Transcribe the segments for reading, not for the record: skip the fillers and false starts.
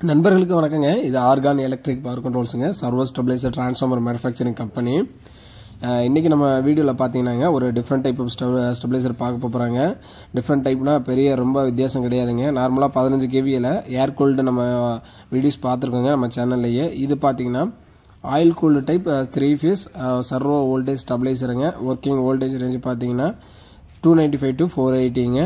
நண்பர்களுக்கு வணக்கங்க. இது ஆர்கான் எலக்ட்ரிக் பவர் கண்ட்ரோல்ஸுங்க, servo stabilizer transformer manufacturing company. இன்றைக்கி நம்ம வீடியோவில் பார்த்தீங்கன்னாங்க ஒரு டிஃப்ரெண்ட் டைப் ஆஃப் ஸ்டெபிலைசர் பார்க்க போகிறாங்க. டிஃப்ரெண்ட் டைப்னா பெரிய ரொம்ப வித்தியாசம் கிடையாதுங்க. நார்மலாக 15 kVயில் ஏர் கூல்டு நம்ம வீடியோஸ் பார்த்துருக்கோங்க நம்ம சேனல்லையே. இது பார்த்தீங்கன்னா oil cooled type 3 phase servo voltage ஸ்டெபிலைசருங்க. ஒர்க்கிங் வோல்டேஜ் ரேஞ்ச் பார்த்தீங்கன்னா 295 to 480ங்க.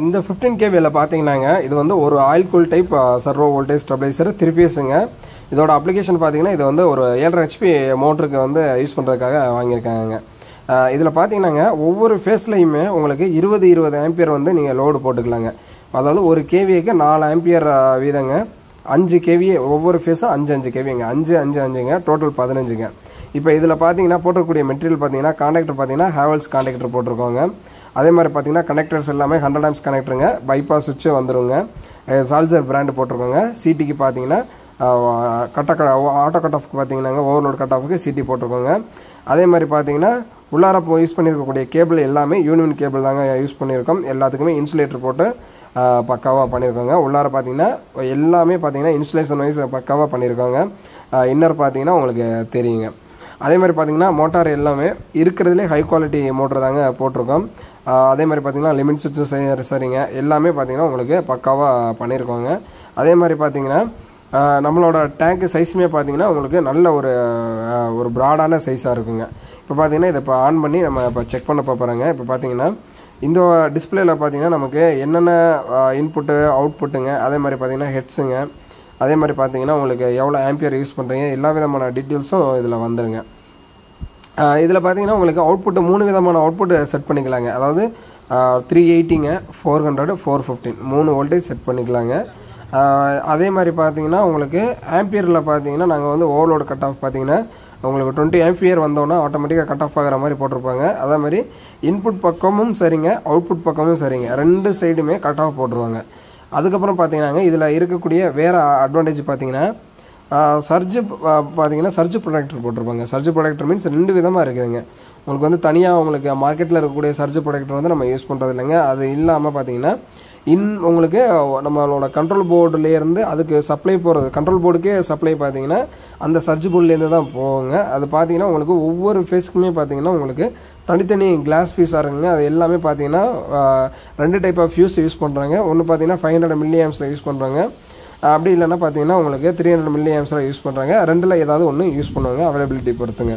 இந்த 15 kVயில் பார்த்தீங்கன்னாங்க இது வந்து ஒரு oil cool type servo voltage stabiliser 3 phaseங்க. இதோட அப்ளிகேஷன் பார்த்தீங்கன்னா இது வந்து ஒரு 7.5 HP மோட்டருக்கு வந்து யூஸ் பண்ணுறதுக்காக வாங்கியிருக்காங்க. இதில் பார்த்தீங்கன்னாங்க ஒவ்வொரு ஃபேஸ்லையுமே உங்களுக்கு 20 ஆம்பியர் வந்து நீங்கள் லோடு போட்டுக்கலாங்க. அதாவது ஒரு கேவிக்கு 4 ஆம்பியர் வீதங்க. 5 kVA ஒவ்வொரு ஃபேஸும் 5 kVங்க. 5 டோட்டல் 15ங்க. இப்போ இதில் பார்த்தீங்கன்னா போட்டிருக்கக்கூடிய மெட்டீரியல் பார்த்தீங்கன்னா கான்டாக்டர் பார்த்தீங்கன்னா ஹேவல்ஸ் கான்டாக்டர் போட்டிருக்கோங்க. அதே மாதிரி பார்த்தீங்கன்னா கனெக்டர்ஸ் எல்லாமே 100 amps கனெக்டருங்க. பைபாஸ் சுவிட்சு வந்துருங்க. Saucer brand போட்டிருக்கோங்க. சிடிக்கு பார்த்தீங்கன்னா ஆட்டோ கட் ஆஃப்க்கு பார்த்தீங்கன்னா ஓவர்லோட் கட் ஆஃப்க்கு சிடி போட்டிருக்கோங்க. அதே மாதிரி பார்த்தீங்கன்னா உள்ளார யூஸ் பண்ணியிருக்கக்கூடிய கேபிள் எல்லாமே யூனியன் கேபிள் தாங்க யூஸ் பண்ணியிருக்கோம். எல்லாத்துக்குமே இன்சுலேட்டர் போட்டு பக்காவாக பண்ணியிருக்கோங்க. உள்ளார பார்த்தீங்கன்னா எல்லாமே பார்த்தீங்கன்னா இன்சுலேஷன் வைஸ் பக்காவாக பண்ணியிருக்காங்க. இன்னர் பார்த்தீங்கன்னா உங்களுக்கு தெரியுங்க. அதே மாதிரி பார்த்தீங்கன்னா மோட்டார் எல்லாமே இருக்கிறதுலே ஹை குவாலிட்டி மோட்டர் தாங்க போட்டிருக்கோம். அதே மாதிரி பார்த்தீங்கன்னா லிமிட் சுவிட்சு சரிங்க எல்லாமே பார்த்தீங்கன்னா உங்களுக்கு பக்காவாக பண்ணியிருக்கோங்க. அதே மாதிரி பார்த்தீங்கன்னா நம்மளோட டேங்க் சைஸுமே பார்த்தீங்கன்னா உங்களுக்கு நல்ல ஒரு ப்ராடான சைஸாக இருக்குங்க. இப்போ பார்த்தீங்கன்னா இதை இப்போ ஆன் பண்ணி நம்ம இப்போ செக் பண்ண போகிறாங்க. இப்போ பார்த்தீங்கன்னா இந்த டிஸ்பிளேல பார்த்தீங்கன்னா நமக்கு என்னென்ன இன்புட்டு அவுட்புட்டுங்க, அதே மாதிரி பார்த்தீங்கன்னா ஹெட்ஸுங்க, அதே மாதிரி பார்த்தீங்கன்னா உங்களுக்கு எவ்வளோ ஆம்பியர் யூஸ் பண்ணுறீங்க எல்லா விதமான டீட்டெயில்ஸும் இதில் வந்துடுங்க. இதில் பார்த்தீங்கன்னா உங்களுக்கு அவுட்புட்டு 3 விதமான அவுட்புட் செட் பண்ணிக்கலாங்க. அதாவது 380ங்க, 400, 415 3 வோல்டேஜ் செட் பண்ணிக்கலாங்க. அதே மாதிரி பார்த்தீங்கன்னா உங்களுக்கு ஆம்பியரில் பார்த்தீங்கன்னா நாங்கள் வந்து ஓவர்லோடு கட் ஆஃப் பார்த்தீங்கன்னா உங்களுக்கு 20 ஆம்பியர் வந்தோன்னா ஆட்டோமேட்டிக்காக கட் ஆஃப் ஆகிற மாதிரி போட்டிருப்பாங்க. அதே மாதிரி இன்புட் பக்கமும் சரிங்க, அவுட்புட் பக்கமும் சரிங்க, 2 சைடுமே கட் ஆஃப் போட்டுருவாங்க. அதுக்கப்புறம் பார்த்தீங்கன்னா இதில் இருக்கக்கூடிய வேறு அட்வான்டேஜ் பார்த்தீங்கன்னா சர்ஜ் ப்ரொடக்டர் போட்டிருப்பாங்க. சர்ஜ் ப்ரொடக்டர் மீன்ஸ் 2 விதமாக இருக்குதுங்க. உங்களுக்கு வந்து தனியாக உங்களுக்கு மார்க்கெட்டில் இருக்கக்கூடிய சர்ஜ் ப்ரொடக்டர் வந்து நம்ம யூஸ் பண்ணுறது இல்லைங்க. அது இல்லாமல் பார்த்தீங்கன்னா உங்களுக்கு நம்மளோட கண்ட்ரோல் போர்டுலேருந்து அதுக்கு சப்ளை போகிறது, கண்ட்ரோல் போர்டுக்கே சப்ளை பார்த்தீங்கன்னா அந்த சர்ஜ் போர்ட்லேருந்து தான் போகுங்க. அது பார்த்தீங்கன்னா உங்களுக்கு ஒவ்வொரு ஃபேஸ்க்குமே பார்த்தீங்கன்னா உங்களுக்கு தனித்தனி கிளாஸ் ஃபியூஸாக இருக்குங்க. அது எல்லாமே பார்த்தீங்கன்னா 2 டைப் ஆஃப் ஃபியூஸ் யூஸ் பண்ணுறாங்க. ஒன்று பார்த்தீங்கன்னா 500 mA யூஸ் பண்ணுறாங்க. அப்படி இல்லைன்னா பார்த்தீங்கன்னா உங்களுக்கு 300 mA யூஸ் பண்ணுறாங்க. 2ல் ஏதாவது ஒன்று யூஸ் பண்ணுவாங்க, அவைலபிலிட்டி பொறுத்துங்க.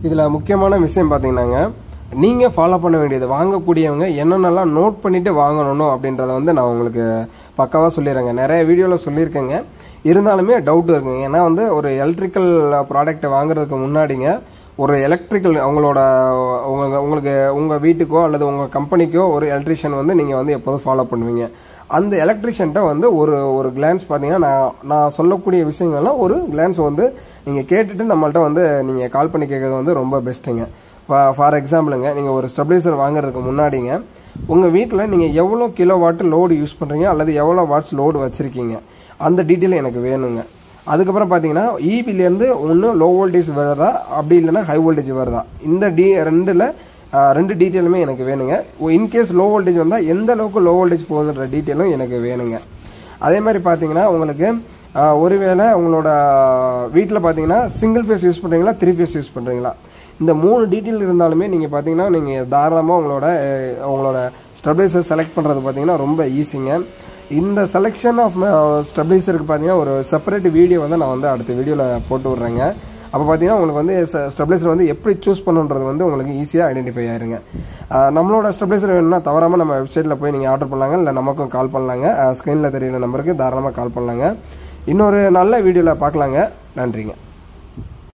இதில் முக்கியமான விஷயம் பார்த்தீங்கன்னாங்க நீங்கள் ஃபாலோ பண்ண வேண்டியது, வாங்கக்கூடியவங்க என்னென்னலாம் நோட் பண்ணிவிட்டு வாங்கணும் அப்படின்றத வந்து நான் உங்களுக்கு பக்காவாக சொல்லிடுறேங்க. நிறைய வீடியோவில் சொல்லியிருக்கேங்க. இருந்தாலுமே டவுட் இருக்குங்க. ஏன்னா வந்து ஒரு எலக்ட்ரிக்கல் ப்ராடக்ட்டை வாங்குறதுக்கு முன்னாடிங்க ஒரு எலக்ட்ரிக்கல் உங்களுக்கு உங்கள் வீட்டுக்கோ அல்லது உங்கள் கம்பெனிக்கோ ஒரு எலக்ட்ரிஷியன் வந்து நீங்கள் வந்து எப்போதும் ஃபாலோ பண்ணுவீங்க. அந்த எலக்ட்ரிஷியன்ட்ட வந்து ஒரு கிளான்ஸ் பார்த்தீங்கன்னா நான் சொல்லக்கூடிய விஷயங்கள்லாம் ஒரு கிளான்ஸ் வந்து நீங்கள் கேட்டுட்டு நம்மள்ட்ட வந்து நீங்கள் கால் பண்ணி கேட்கறது வந்து ரொம்ப பெஸ்ட்டுங்க. ஃபார் எக்ஸாம்பிளுங்க, நீங்கள் ஒரு ஸ்டெபிலைசர் வாங்குறதுக்கு முன்னாடிங்க உங்கள் வீட்டில் நீங்கள் எவ்வளோ கிலோவாட் லோடு யூஸ் பண்ணுறீங்க அல்லது எவ்வளோ வாட்ஸ் லோடு வச்சுருக்கீங்க அந்த டீட்டெயில் எனக்கு வேணுங்க. அதுக்கப்புறம் பார்த்தீங்கன்னா இபிலேருந்து ஒன்று லோ வோல்டேஜ் வருதா அப்படி இல்லைன்னா ஹை வோல்டேஜ் வருதா, இந்த ரெண்டு டீட்டெயிலுமே எனக்கு வேணுங்க. இன்கேஸ் லோ வோல்டேஜ் வந்தால் எந்த அளவுக்கு லோ வோல்டேஜ் போகுதுன்ற டீட்டெயிலும் எனக்கு வேணுங்க. அதே மாதிரி பார்த்தீங்கன்னா உங்களுக்கு ஒருவேளை உங்களோட வீட்டில் பார்த்தீங்கன்னா சிங்கிள் ஃபேஸ் யூஸ் பண்ணுறீங்களா 3 phase யூஸ் பண்ணுறீங்களா, இந்த 3 டீட்டெயில் இருந்தாலுமே நீங்கள் பார்த்தீங்கன்னா நீங்கள் தாராளமாக உங்களோட ஸ்டெபிலைசர் செலக்ட் பண்ணுறது பார்த்தீங்கன்னா ரொம்ப ஈஸிங்க. இந்த செலெக்ஷன் ஆஃப் ஸ்டெபிலைசருக்கு பார்த்தீங்கன்னா ஒரு செப்பரேட் வீடியோ வந்து நான் வந்து அடுத்த வீடியோவில் போட்டு விட்றேங்க. அப்போ பார்த்தீங்கன்னா உங்களுக்கு வந்து ஸ்டெபிலைசர் வந்து எப்படி சூஸ் பண்ணுன்றது வந்து உங்களுக்கு ஈஸியாக ஐடென்டிஃபை ஆயிருங்க. நம்மளோட ஸ்டெபிலைசர் வேணும்னா தவறாமல் நம்ம வெப்சைட்டில் போய் நீங்கள் ஆர்டர் பண்ணலாங்க, இல்லை நமக்கும் கால் பண்ணலாங்க. ஸ்க்ரீனில் தெரியல நம்பருக்கு தாராளமாக கால் பண்ணலாங்க. இன்னொரு நல்ல வீடியோவில் பார்க்கலாங்க. நன்றிங்க.